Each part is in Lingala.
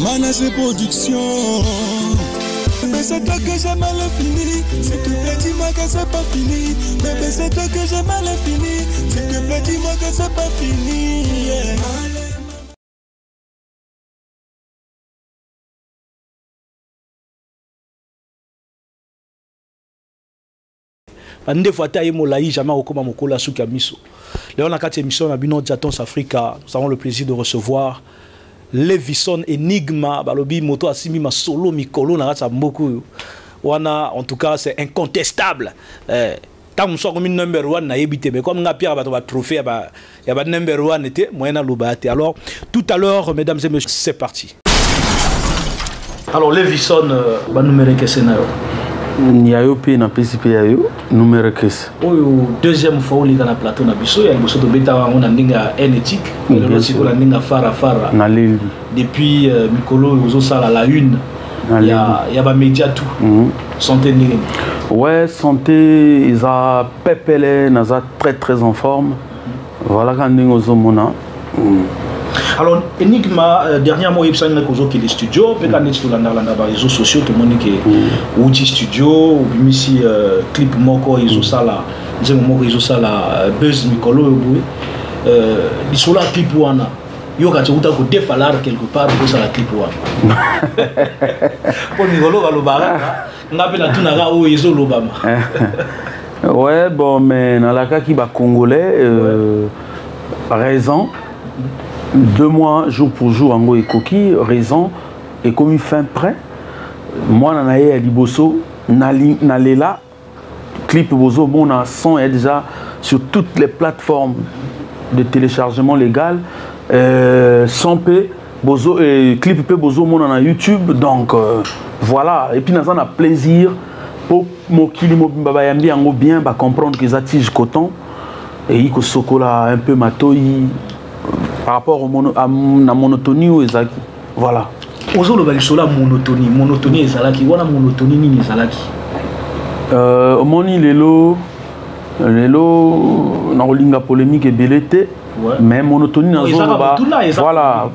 Manage production. Mais c'est toi que j'ai mal fini. S'il te plaît, dis-moi que c'est pas fini. Bébé, c'est toi que j'ai mal fini. S'il te plaît, dis-moi que c'est pas fini. Yeah. Ande fois taille molai jamais okoma mokola suka miso. Léon na kati émission na bino Jatons Africa, nous avons le plaisir de recevoir Levison Enigma balobi moto asimi ma solo mikolo na kati mboku. Wana en tout cas c'est incontestable. Tant nous sommes number 1 na yebite mais comme nga pierre ba trophée ba ya ba number 1 était moyena lobate. Alors tout à l'heure mesdames et messieurs, c'est parti. Alors Levison ba numéro que c'est na yo. Niayo pe na PCP yayo numéro 15. Oyo deuxième fois on est dans la plateau na biso ya biso to beta on a ndinga éthique mais le aussi la ndinga fara na leli depuis mikolo ozo sala la une il y a ba média tout santé ndinga. Ouais, santé ils a pepele naza très en forme. Voilà quand ndinga ozo mona. Alors, Enigma, dernièrement, il y a des studios, peut-être qu'il y a des réseaux sociaux, tout le monde qui est des studios, ou bien si clip moko, ils ont ça là, ils ont ça là, buzz Mikolo, ils sont là, clip wana. Il y a des fallar quelque part pour ça la clip wana. Pour Mikolo, on appelle à tout naga où ils ont l'Obama. Ouais, bon, mais dans la cas qui va congolais, raison. 2 mois, jour pour jour, en et coquille, raison, et comme il fait prêt, moi, je suis à Liboso, Nalela, clip Bozo, mon son est déjà sur toutes les plateformes de téléchargement légal, sans P, Bozo, et clip P Bozo, mon à YouTube, donc voilà, et puis nous avons plaisir pour mon kilimo babayambi en bien, comprendre que ça tige coton, et il y a sokola un peu matoi. Par rapport à la monotonie ou ezaki. Voilà. Ozo le balisola monotonie. Monotonie ezalaki. Wana monotonie ni ezalaki. Omoni lelo na olinga polémique et belete. Mais monotonie na zoloba.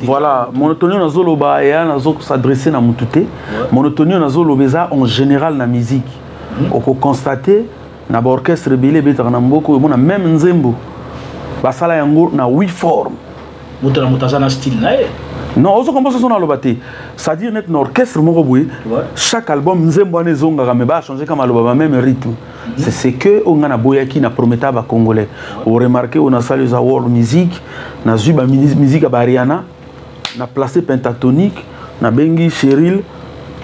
Voilà. Monotonie na zoloba et na zo s'adresser na mutute. Monotonie na zoloba en général na musique. On peut constater na orchestre belé betra na mboko mona même nzembo. Basala yango na 8 formes. Style non, on commence à l'obati. C'est-à-dire que notre orchestre, chaque album, nous avons changé comme le même rythme. C'est ce que on a boyaki na prometaba congolais. On remarque on a salué la world music, na zuba musique bariana, na placé pentatonique, na bengi Cheryl,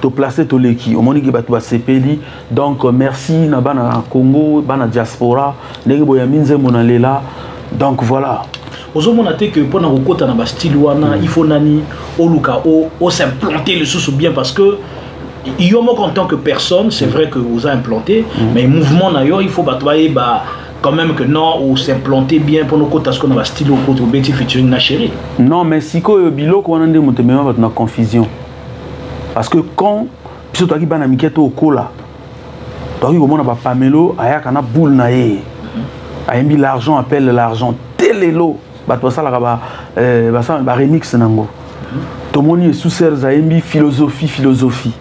to placé toleki. On moni ki batu ba sepeli. Donc merci na bana Congo, bana diaspora, ndenge boyaminze monalela. Donc voilà. Aujourd'hui, que pour na style il faut nani o s'implanter le sous bien parce que il y a en tant que personne, c'est vrai que vous avez implanté, mais mouvement il faut quand même que non ou s'implanter bien pour nos côtes parce qu'on a style au côté Betty featuring na chérie. Non, mais si que bilo qu'on a des montements na confusion parce que quand puis toi qui bana miketo au cola toi qui comment on a Pamelo aya kana boule na ye ayembi l'argent appelle l'argent telelo. Ça la remix nango. Tomoni sous serre zaembi philosophie.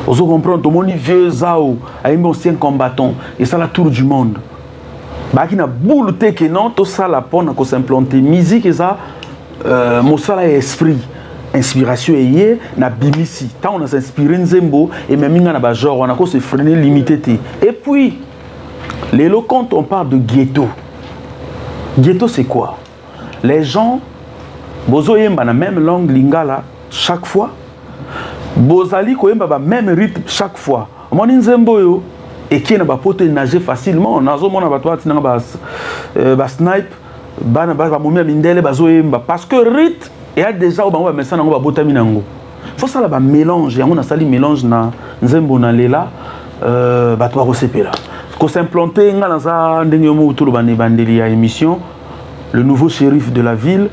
Vous comprenez Tomoni vieux zao aembi ancien combattant et ça la tour du monde. Ba qui na boule te que non tout ça la pona ko s'implanter musique et ça mon sala esprit inspiration et na bimisi. Tant on a s'inspiré nzembo et même na ba genre on a ko se freiner limité. Et puis les lots quand on parle de ghetto. Ghetto c'est quoi? Les gens, bozo yemba na même langue lingala chaque fois. Bozali ko yemba ba même rythme chaque fois. Moni nzembo yo et qui na ba pote nager facilement. Nazo mona ba toi tinanga ba snipe bana ba momia mindele bazo yemba parce que rythme et a déjà ba ba mesa nango ba botami nango. Faut ça la ba mélange, yango na sali mélange na nzembo na lela ba toi resepela. Qu'on s'implanter dans émission, le nouveau shérif de la ville,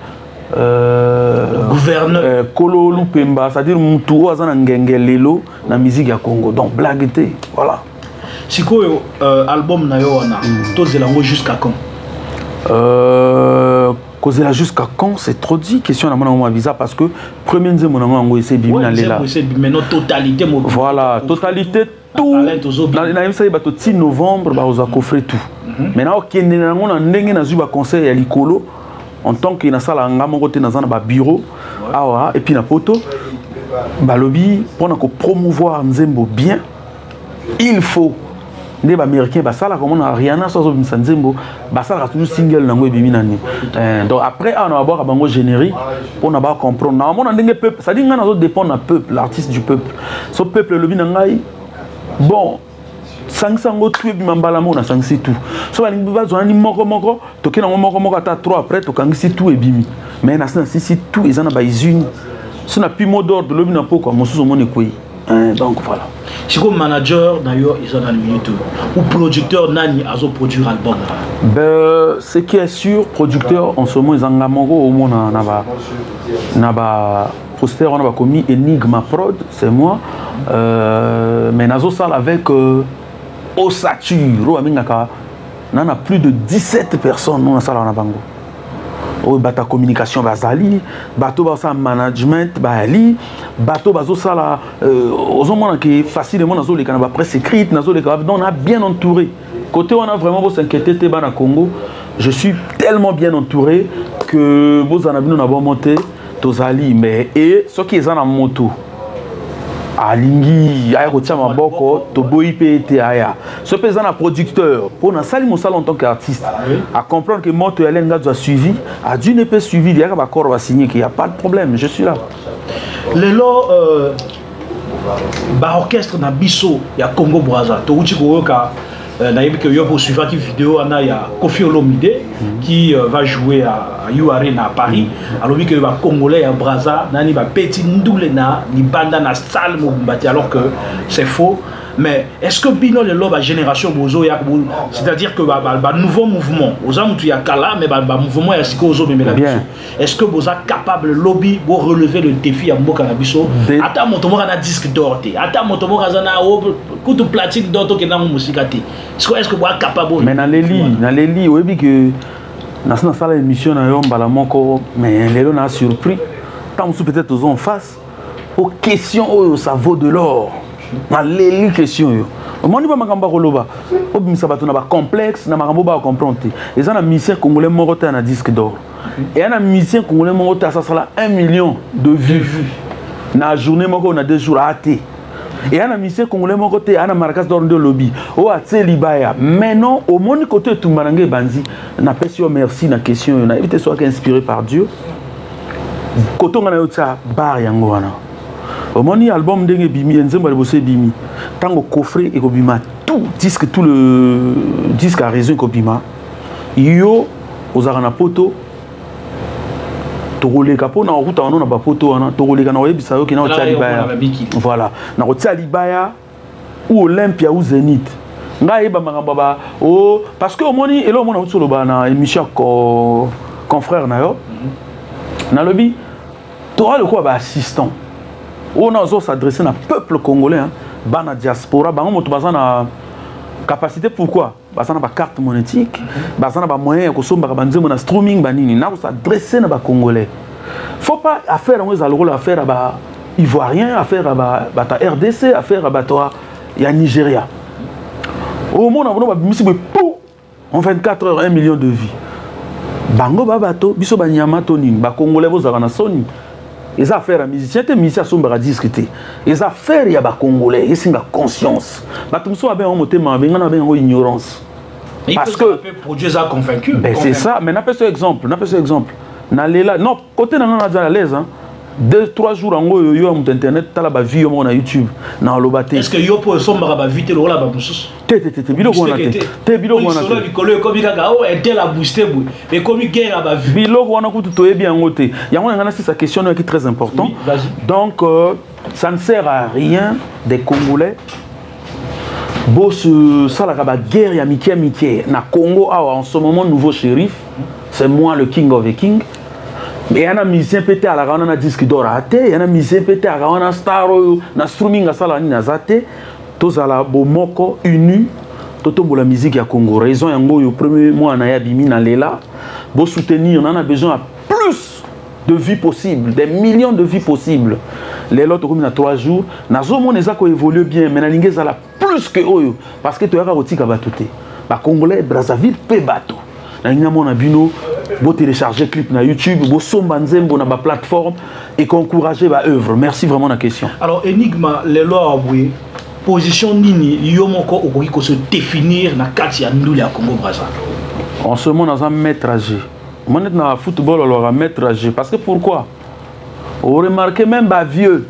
gouverneur Kolo Lupemba, c'est-à-dire Moutou Azana Ngengelelo, la musique à Congo. Donc, blagueté, voilà. Si quoi album na yo wana, tous les langues jusqu'à quand? Causez-la jusqu'à quand? C'est trop dit. Question à mon visa parce que premier nzembo na ngo essaie bimi na lela. Mais non totalité voilà, totalité tout. Na yemsa ba to 6 novembre ba oza coffrer tout. Maintenant OK na ngo na ndenge na zuba conseil ya likolo en tant que na sala nga moko te na zana ba bureau awa et puis na poto ba lobby pour na ko promouvoir nzembo bien. Il faut les Américains, comme on a Rihanna, toujours single donc après, on va avoir un générique pour comprendre. Normalement, peuple, ça dit que dépend du peuple, l'artiste du peuple. Ce peuple, le binangai, bon, 500 autres trucs, mambalamo, on a 500 tout. So, on a dit moko, toké na moko, ata 3 après, toké na tout et bimi. Mais on a 6 tout, ils en ont une. Si on a plus mot d'ordre, le bina poko, mon sous mon écoui. Donc voilà. Si comme manager d'ailleurs ils ont allumé tout ou producteur nani a produire album. Ben ce qui est sûr producteur en ce moment ils ont amoureux au monde na ba poster on a commis Enigma Prod c'est moi mais nazo salle avec Osature aminaka nana plus de 17 personnes dans la salle en bango. Bata communication bazali bato basa management bali bato bazo sala ozomona que facilement nazo les canaba presse écrite nazo les canaba on a bien entouré côté on a vraiment beau s'inquiéter te bana Congo je suis tellement bien entouré que vos anabino na bon monter tozali mais et ce qui est en moto alingi aya kotia maboko to boyi pete aya ce paysan a producteur pour na sali mon salon en tant qu'artiste à comprendre que moto Elenga doit suivi a dû ne pas suivi il y a pas accord va signer qu'il y a pas de problème je suis là le lo ba orchestre na biso ya Congo Brazza to uti koyoka na yebi que yo pour suivre qui vidéo ana ya Koffi Olomide qui va jouer à U Arena à Paris alors que les Congolais à Brazza nani ba petit ndoule na ni banda na salle mobumbati alors que c'est faux mais est-ce que bino le loba génération bozo ya c'est-à-dire que ba nouveau mouvement aux amutu ya kala mais ba mouvement ya siko ozo memela biso est-ce que boza capable lobby pour relever le défi à mboka na biso ata moto moko na disque d'or te ata moto moko na kutu platine d'or to ke na musika te est-ce que boza capable mais na leli oyebi que na sala émission na yo mbala moko mais lelo na surpris tant peut-être aux en face aux questions ça vaut de l'or na les questions yo moni ba makamba koloba obimisa bato na ba complexe na makambo ba comprendre et ça na musicien congolais moko ta na disque d'or et un musicien congolais moko ta ça sera 1 million de vues na journée moko na 2 jours até et un musicien congolais moko te ana marcas d'or de lobby o até libaya maintenant au moni côté tumbarange banzi na pesio merci na question na éviter soit inspiré par Dieu koto ngana yo tsa bar yango wana au moni album ndenge bimi nzembo lebose bimi tango coffret et kobima tout disque tout le disque à raison kobima yo ozara na poto togoleka po na okuta wana na ba poto wana togoleka na oyebisa yo kina otia libaya voilà na otia libaya ou Olympia ou Zénith ngai ba makambo ba oh parce que au moni elo mona utso loba na émission confrère na yo na lobby to le quoi ba assistant on a aussi s'adresser à peuple congolais hein bana diaspora bango moto bazana capacité pourquoi bazana ba carte monétique bazana ba moyen ko somba banzemo na streaming banini na s'adresser na ba congolais faut pas affaire on ezalo la affaire ba ivoirien affaire ba ta RDC affaire ba toi ya Nigeria au monde on ba misi pou en 24 heures 1 million de vies bango ba bato biso ba nyama toni ba congolais bozaka na soni les affaires à musiciens, les musiciens sont à discuter. Les affaires, il y a des Congolais, il y a une conscience. Mais tout le monde a une ignorance. Parce que produire ça convaincu. C'est ça, mais n'a pas ce exemple. Non, côté on a déjà à l'aise. 2-3 jours en haut, yo sur internet, tu as la vie sur YouTube. Est-ce que yo pour sombre ba vite le la boussous? Bilo wana te. Bilo wana te. Bikolo comme ka o était la booster bout. Mais comme guerre ba vie. Bilo wana kutu to yebi ngote. Yango ngana c'est sa question qui est très important. Donc ça ne sert à rien des Congolais. Boss ça la ba guerre ya Mickey na Congo en ce moment nouveau shérif. C'est moi le king of the king. Mais il y a un musicien pété à la rana na disque d'or até, il y a un musicien pété à la rana star na streaming à salani na zate, tous à la bomoko uni, toto la musique ya Congo. Raison yango yo premier mois na ya bimi na lela, Pour soutenir, on a besoin de plus de vies possibles, des millions de vies possibles. Les autres, comme dans 3 jours, les gens évoluent bien, mais les gens plus que eux. Parce que tu as aussi les Congolais, Brazzaville, pe bateau. Vous télécharger clip sur YouTube, vous sombanzem sur la plateforme et encourager l'œuvre. Merci vraiment de la question. Alors, Enigma, les lois, oui, position nini, yomoko ou se définir na katia nduli à Congo Brazza. En ce moment, dans un maître âgé. Moi, dans le football, on a un maître âgé. Parce que pourquoi? On remarque même pas vieux.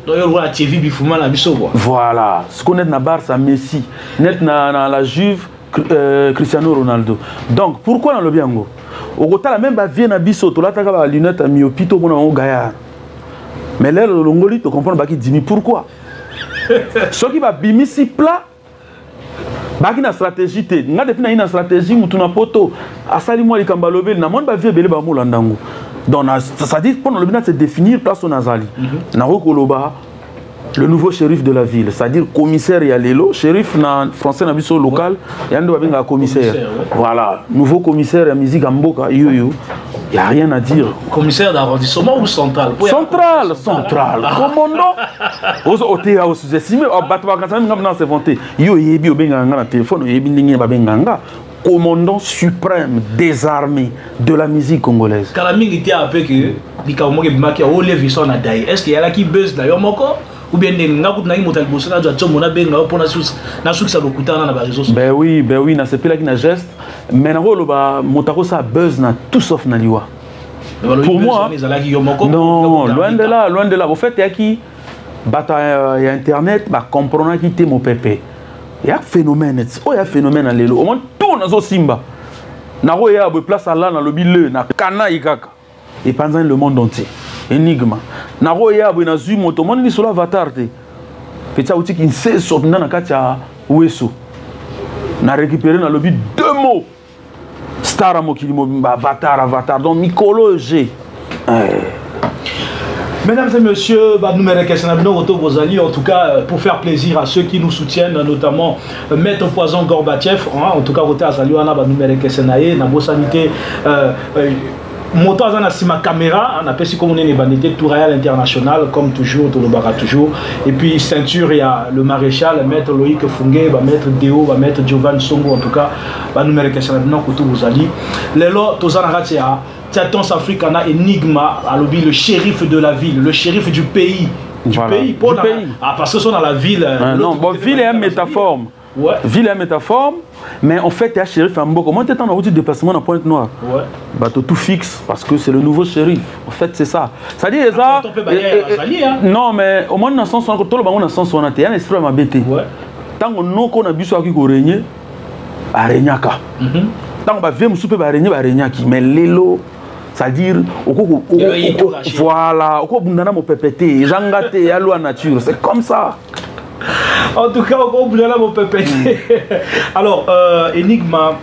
Voilà. Ce qu'on est dans Barça, Messi, net dans la Juve, Cristiano Ronaldo. Donc, pourquoi dans le Biango? Au côté, même pas vieux Nabiso, tu l'as la lunette à myopito pour un gaillard. Mais là, le Longoli, tu comprends pas qu'il dit pourquoi? Ce qui va bimi si plat. Baki na stratégie te. Nga depuis na une stratégie où tu na poto. Asali moi les kambalobel na monde ba vieux belé ba molandango. Donc ça dit pendant le bien c'est définir place on azali. Na rokoloba le nouveau shérif de la ville, c'est-à-dire commissaire Yalelo, shérif na français na biso local, yando ba commissaire. Voilà, nouveau commissaire à musique Mboka yoyo. Il n'y a rien à dire. Commissaire d'arrondissement ou central? Central, central. Commandant. Aux sous-estimés, commandant suprême des armées de la musique congolaise. Est-ce qu'il y a là qui buzz d'ailleurs ou bien ben oui, na c'est là qui na geste, mais na ça buzz na tout sauf na liwa. Pour moi, non, loin de là. Au fait, il y a qui il y a internet, bah comprendre qui t'es mon pépé. Il y a phénomène, il y a phénomène à l'élo. Au moins tout na zo simba. Na ro ya be place là na lobby na kana ikaka. Et pendant le monde entier. Énigme. Na ro ya be na zu moto mon ni sur l'avatar te. Petit outil qui sait sur na katia weso. Na récupérer na lobby 2 mots. Star Mokilimo Avatar, donc mycologie. Mesdames et messieurs, en tout cas pour faire plaisir à ceux qui nous soutiennent, notamment Maître Poison Gorbatchev, en tout cas voter à Zali, on a une sanité. Moto a ma caméra, on appelle ça comme on est les bandits, Tour Royal International, comme toujours, tout le barra toujours. Et puis ceinture, il y a le maréchal, Maître Loïc Fungé, Maître Deo, Maître Giovanni Songo, en tout cas, numéro que c'est maintenant que vous allez. Les lots, tous en aratia, Tchatons Afrique, on a Enigma, le shérif de la ville, le shérif du pays. Du pays, parce que sont dans la ville. Non, bon, ville est une métaphore. Ouais. Ville est métaphore, mais en fait, il y a shérif Ambo. Comment tu es en route de déplacement dans Pointe-Noire? Ouais. Bateau tout fixe, parce que c'est le nouveau shérif. En fait, c'est ça. Ça dit, ça. Non, mais au moins, dans le sens où on a un esprit à m'abêter. Tant qu'on a bu ce qui a régné, à Regnaka. Tant qu'on a vu un régné, à Regnaki. Mais l'élo, c'est-à-dire, voilà, au bout mon pépété, j'engate, à la nature. C'est comme ça. En tout cas, on peut là mon pépé. Alors, Enigma,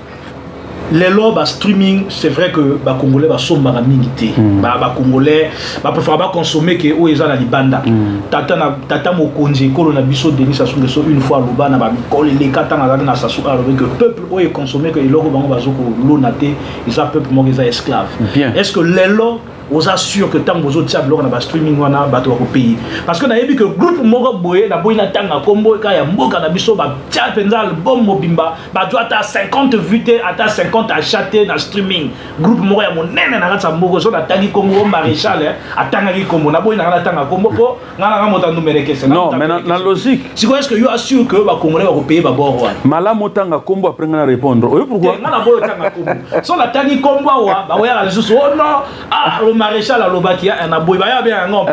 les lois streaming, c'est vrai que les Congolais sont maramingité. Les Congolais préfèrent consommer que eux ils ont la libanda. Tata mokonzi ko na biso Denis Sassou Nguesso une fois loba na ba kol les katana na Sassou que peuple eux consommer que eloko bango bazoko lonaté, ils ont peuple mo ils esclaves. Est-ce que les lois on assure que tant que vous avez un streaming on a bateau au pays parce que on a vu que groupe moko boye na boyina tanga combo ka ya mboka na biso ba tia penza album mobimba ba doit à 50 vues à 50 acheter na streaming groupe moko ya monene na ratsa moko so na tangi combo maréchal atanga ki combo na boyina na tanga combo ko ngana nga mota numero ke non mais na logique si quoi est-ce que you assure que ba congolais va payer ba bord wa mala motanga combo après ngana répondre oyo pourquoi ngana boyo tanga combo so na tangi combo wa ba oya la juste oh non ah maréchal à l'Obakia, on a beau bien un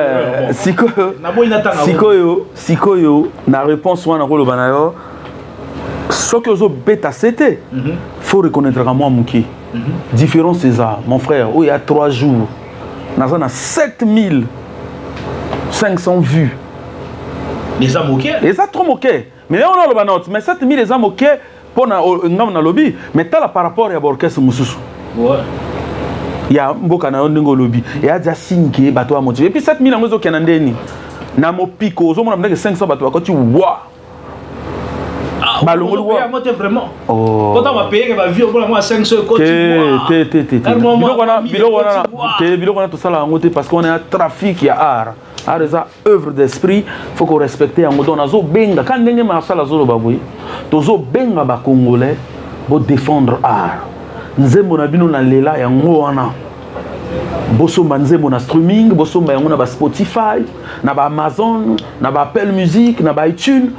Sikoyo, la réponse soit dans le banayo. Ce que je bête à c'était, faut reconnaître à moi Mouki. Différent César, mon frère, il y a 3 jours, on a 7500 vues. Les a moqués? Les a trop moqués. Mais là on a le banot, mais 7000 les a moqués pour na lobby. Mais t'as par rapport à l'orchestre Moussoussou. Ouais. Il y a beaucoup de lobby. Il y a déjà 5 bateaux à motiver. Et puis 7000 ans, qui en a na mo pico, zo mona que 500 bateaux quand tu vois. balongoli wa mote vraiment oh quand on va payer que va vivre pour moi 500 côtes biloko na to sala ngote parce qu'on est un trafic ya art eza œuvre d'esprit faut qu'on respecte yango donc nazo benga quand ndenge masala zolo baboyi tozo benga ba congolais bo défendre art nzembo na bino na lela yango wana bosomba nzembo na streaming bosomba yango na ba Spotify na ba Amazon na ba Apple Music na ba iTunes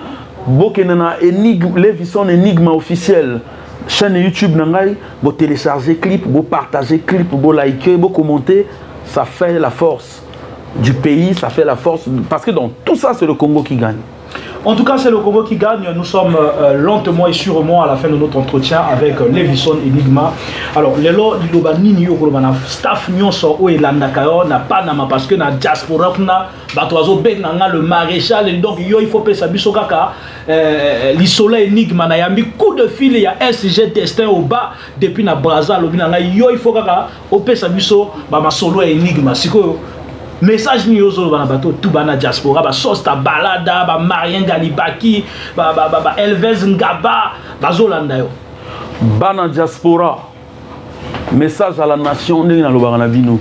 bokene na Enigma Levison Enigma officiel chaîne YouTube na ngai bo télécharger clip bo partager clip bo liker bo commenter ça fait la force du pays, ça fait la force parce que dans tout ça c'est le Congo qui gagne. En tout cas, c'est le Congo qui gagne. Nous sommes lentement et sûrement à la fin de notre entretien avec Levison Enigma. Alors, les lots du Lobanini, staff nyonso o elanda kayo na Panama parce que na diaspora kuna batoazo benanga le maréchal et donc yo il faut pesa biso kaka l'Isola Enigma na yambi coup de fil ya SG Destin au bas depuis na Brazza lobinanga yo il faut kaka o pesa biso ba masolo Enigma siko message ni yozo bana bato tout bana diaspora ba sosta balada ba Marien Galibaki ba Elvez Ngaba bazolanda yo bana diaspora message à la nation ndenge na lobanga na bino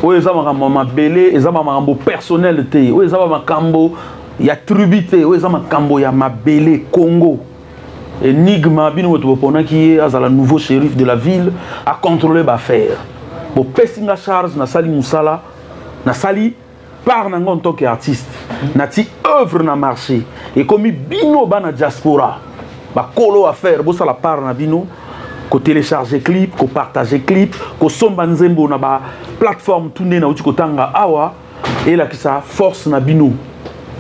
oyo eza makambo mabele eza makambo personnel te oyo eza makambo ya tribu te oyo eza makambo ya mabele Congo Enigma bino to ponaki ye azala nouveau shérif de la ville à contrôler ba affaire bo pesinga charge na sali musala na sali par nango en tant qu'artiste na ti œuvre na marché et comme bino bana diaspora ba kolo affaire bo sala par na bino ko télécharger clip ko partager clip ko somba nzembo na ba plateforme tunde na uti ko tanga awa et la kisa force na bino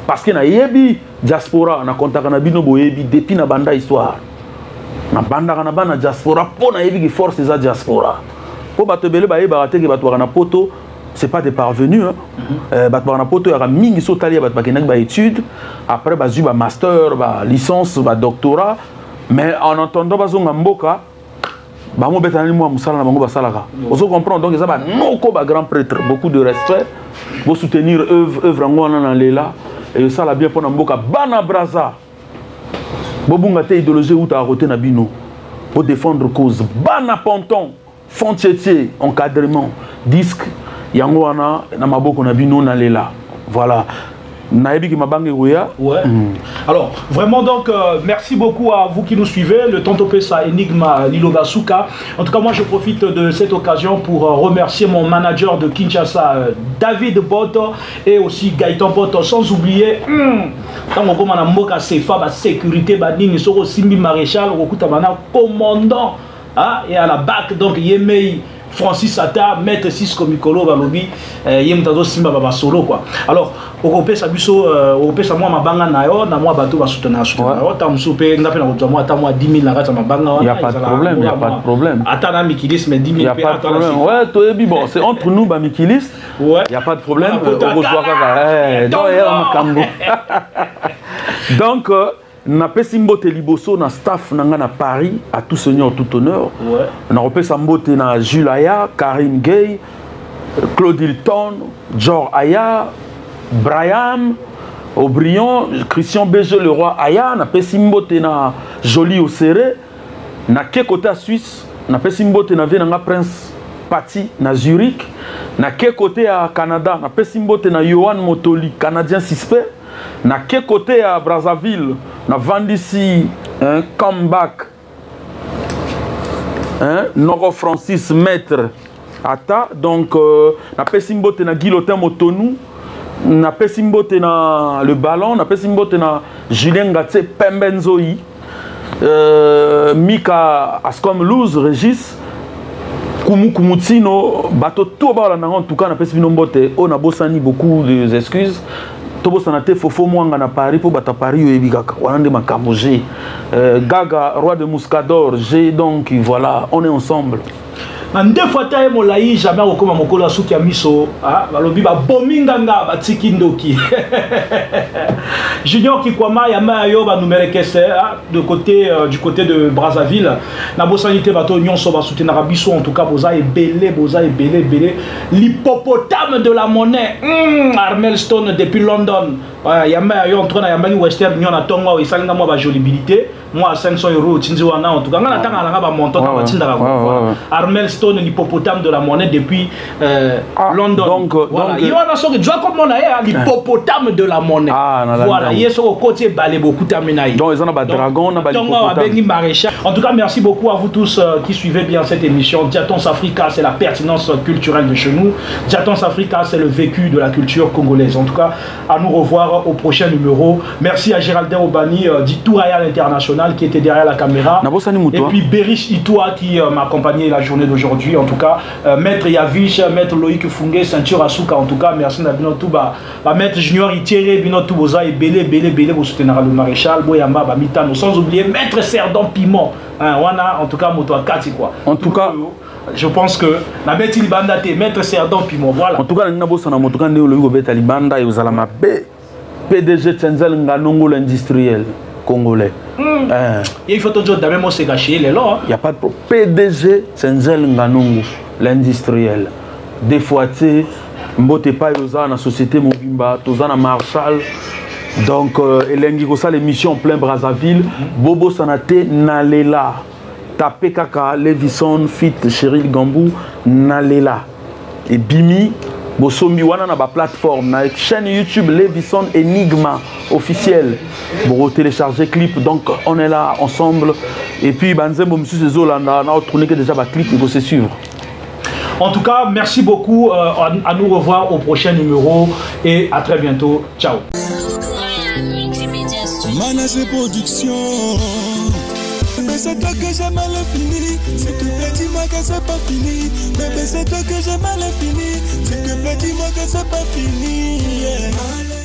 parce que na yebi diaspora na contaka na bino bo yebi depuis na banda histoire na banda na bana diaspora po na yebi ki force eza diaspora. Pour batebele ba yeba te ke batwa na poto c'est pas des parvenus hein batwa na poto ya mingi sotali bat bakenak ba étude après ba zu ba master ba licence ba doctorat mais en entendant bazonga mboka ba mo betani mo musala na bango basalaka ozo comprendre donc ça ba noko ba grand prêtre beaucoup de respect pour soutenir œuvre ngona na lela et ça la bien pour na mboka bana Brazza bobunga te idéologie ou ta roté na bino pour défendre cause bana ponton Fontier, encadrement, disque, Yangoana, Namaboko Nabino Nalela. Voilà. Naebi qui m'a bangé Ouya. Ouais. Alors, vraiment, donc, merci beaucoup à vous qui nous suivez. Le Tonto Pesa Enigma Liloba Souka. En tout cas, moi, je profite de cette occasion pour remercier mon manager de Kinshasa, David Boto, et aussi Gaëtan Boto, sans oublier, quand on commence à Moka Sefa, la sécurité, Badini, Soro Simbi Maréchal, Rokutamana, commandant. Ah, et à la BAC, donc, Yemei Francis Ata, Maître Cisco Mikolo, Balobi, Yemtado Simba Baba Solo, quoi. Alors, Europé Sabuso, Europé Samoa Mabanga Nayo, Namwa Bato va soutenir, Tamsoupé, Napena Rotamwa, Tamwa 10 000 Narata Mabanga. Il n'y a pas de problème, il n'y a pas de problème. Atana Mikilis, mais 10 000 il n'y a pas de problème. Ouais, toi, bon, c'est entre nous, Mikilis. Ouais. Il n'y a pas de problème. Donc, na pesi mbote liboso na staff nanga na Paris à tout seigneur tout honneur. Ouais. Na repesa mbote na Jules Aya, Karim Gay, Claude Hilton, George Aya, Brian Aubryon, Christian Béger le roi Aya, na pesi mbote na Jolie Osseré, na ke côté à Suisse, na pesi mbote na Venanga Prince Pati na Zurich, na ke côté à Canada, na pesi mbote na Johan Motoli, Canadien suspect. Na ke côté à Brazzaville, na Vandisi, un comeback, Noro Francis Maître Ata, donc na Pessimbote na Guilotin Motonou, na Pessimbote na Le Ballon, na Pessimbote na Julien Gatse Pembenzoi, Mika Ascom Luz Régis, Kumutino, Bato Toba en tout cas na Pessimbote, on a bossani beaucoup d'excuses. Tobo sanate fofo mwanga na Paris pour bata Paris yebikaka wanande makamboje Gaga roi de Mouscador j'ai donc voilà on est ensemble. En deux fois taille molai jamais okoma mokolo suki miso ah balobi ba bominganga ba tikindoki Junior Kikwama yama yo ba numero kese de côté du côté de Brazzaville na bosanité bato nyonso ba soutenir biso en tout cas boza et belé l'hippopotame de la monnaie Armel Stone depuis London yama yo entre na yama Western nyona tonga o isalinga mo ba jolibilité moi 500 € tinzi wana en tout cas ngana tanga nga ba montant ba tindaka Armel Stone l'hippopotame de la monnaie depuis London. Donc voilà, il y a un tu vois comment on a l'hippopotame de la monnaie. Voilà, il y a ce côté balé beaucoup terminé. Donc ils ont un dragon, en tout cas, merci beaucoup à vous tous qui suivez bien cette émission. Diatons Africa, c'est la pertinence culturelle de chez nous. Diatons Africa, c'est le vécu de la culture congolaise. En tout cas, à nous revoir au prochain numéro. Merci à Géraldin Obani du Tour Royal International qui était derrière la caméra. Et puis Berish Itoua qui m'a accompagné la journée d'aujourd'hui. En tout cas, Maître Yavish, Maître Loïc Fungé, Ceinture Asuka. En tout cas, merci à Binotouba. Maître Junior Itiere, Binotouboza et Belé, vous soutenez le maréchal, Boyamba, Mitano. Sans oublier Maître Serdon Piment. En tout cas, Moto Akati quoi. En tout cas, je pense que la bête Libanda t'es Maître Serdon Piment. Voilà. En tout cas, nous avons le bête Libanda et vous allez m'appeler PDG Tsenzel Nganongo l'industriel congolais. Il faut toujours d'abord me se cacher les lois. Il n'y a pas de problème. PDG Tsenzel Nganongo l'industriel. Des fois, tu sais, mbote pa yoza na société Mobimba, toza na Marshall. Donc, elengi ko sa l'émission en plein Brazzaville. Bobo Sanate nalela. Tapé kaka Levison fit Cheryl Gambou nalela. Et Bimi Bosombi wana na ba plateforme na chaîne YouTube Levison Enigma officiel. Pour télécharger clip. Donc, on est là ensemble. Et puis Banzembo Monsieur Zolanda na tourné que déjà ba clip il faut se suivre. En tout cas, merci beaucoup. À nous revoir au prochain numéro et à très bientôt. Ciao. Manager Production. Mais c'est toi que j'ai mal fini. S'il te plaît, dis-moi que c'est pas fini. Bébé, c'est toi que j'ai mal fini. S'il te plaît, dis-moi que c'est pas fini. Yeah.